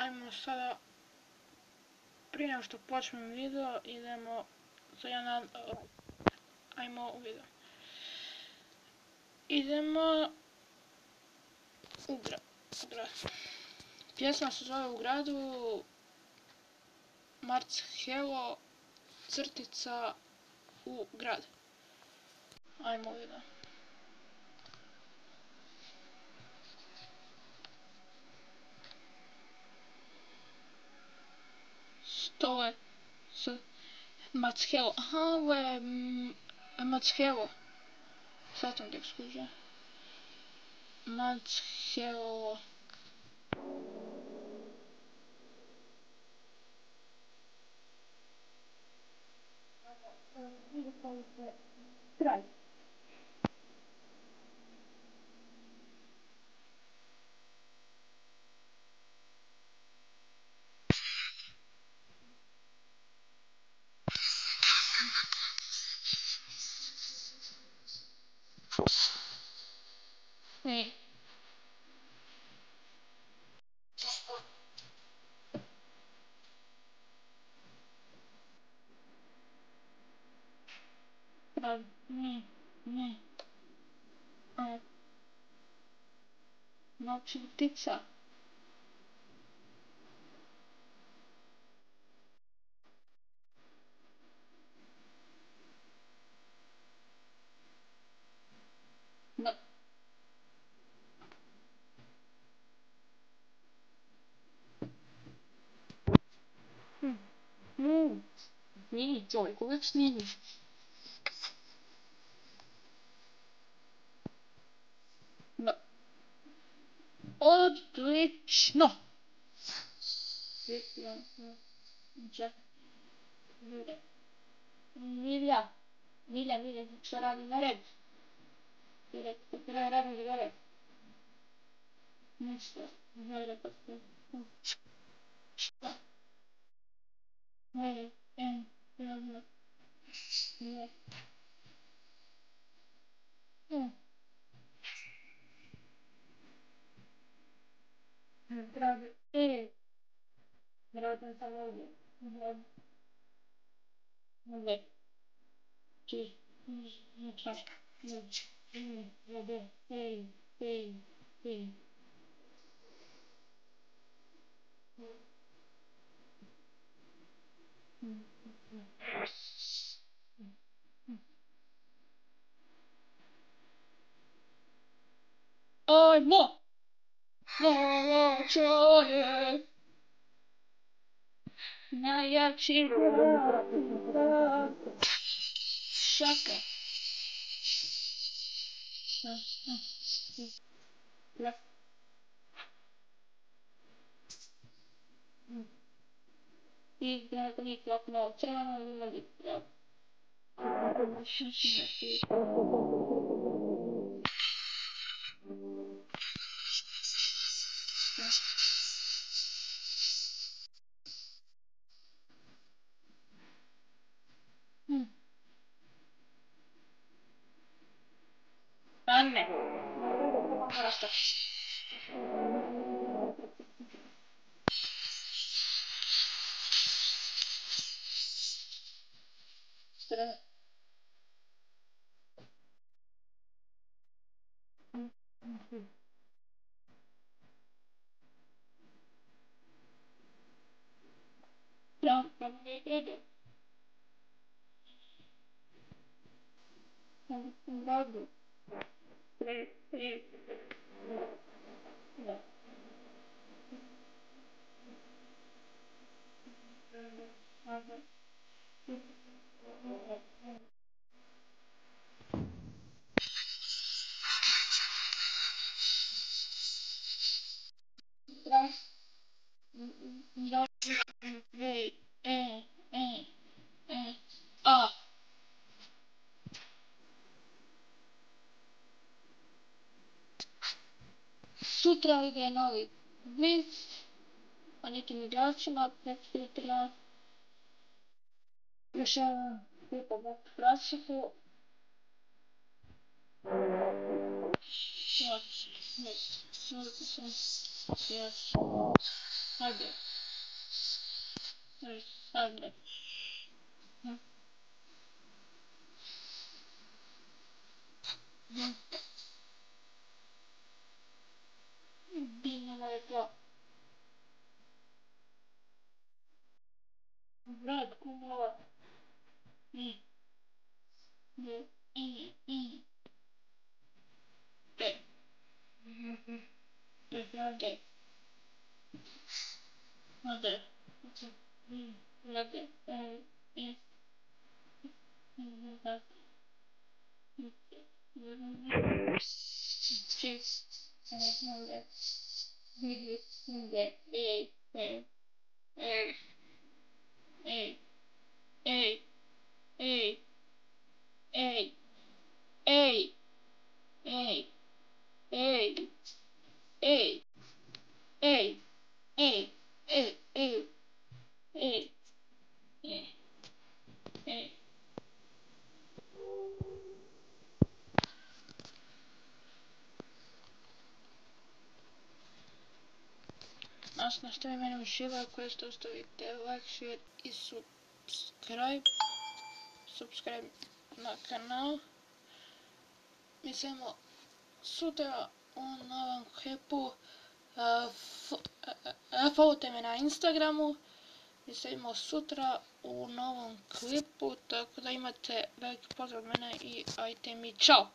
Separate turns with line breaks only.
Ajmo sada, prije nego što počnem video, idemo za jedan, ajmo u video. Idemo u grad. Pjesma se zove U gradu, Marshelo, crtica u grad. Ajmo u video. Stole s Marshelo. Aha, ovo je Marshelo. Sad sam tek skužio. Marshelo. Kraj. Ne. Ne. Noćna ptica. Nije čovjek, uvijek snimi. Odlično! Milja, što radi na red? Kaj radi na red? Ništa, ne reda se. Ne. Vjerojatno sam ovdje. Ovdje. Či. Ajmo! Čovjek! Najjači grad! Šaka! Igrati kako novčano ili pravo. Anne. Parasta. Sutra ide novi vic o nekim igračima, predstaviteljima. Još jedan lijepo prosjeku. Yes. Hadi. Evet. Hadi. Hı. Hı. Bir numara. Brad, kumala. Hı. Hı. İyi. İyi. De. Hı. Hı. Hadi. Hadi. Hı. Hadi. Hı. Hı. Hadi. Cheers. Hey, hey, hey, hey, hey, hey, hey, hey, hey, hey, hey, hey, hey, hey, hey, hey, hey, hey. Nas nastavi mene uživa, ako ste ostavite like, share i subscribe na kanal. Mi semo sutra u novom klipu. Followte me na Instagramu. Mi se vidimo sutra u novom klipu, tako da imate veliki pozdrav od mene i ajte mi čao!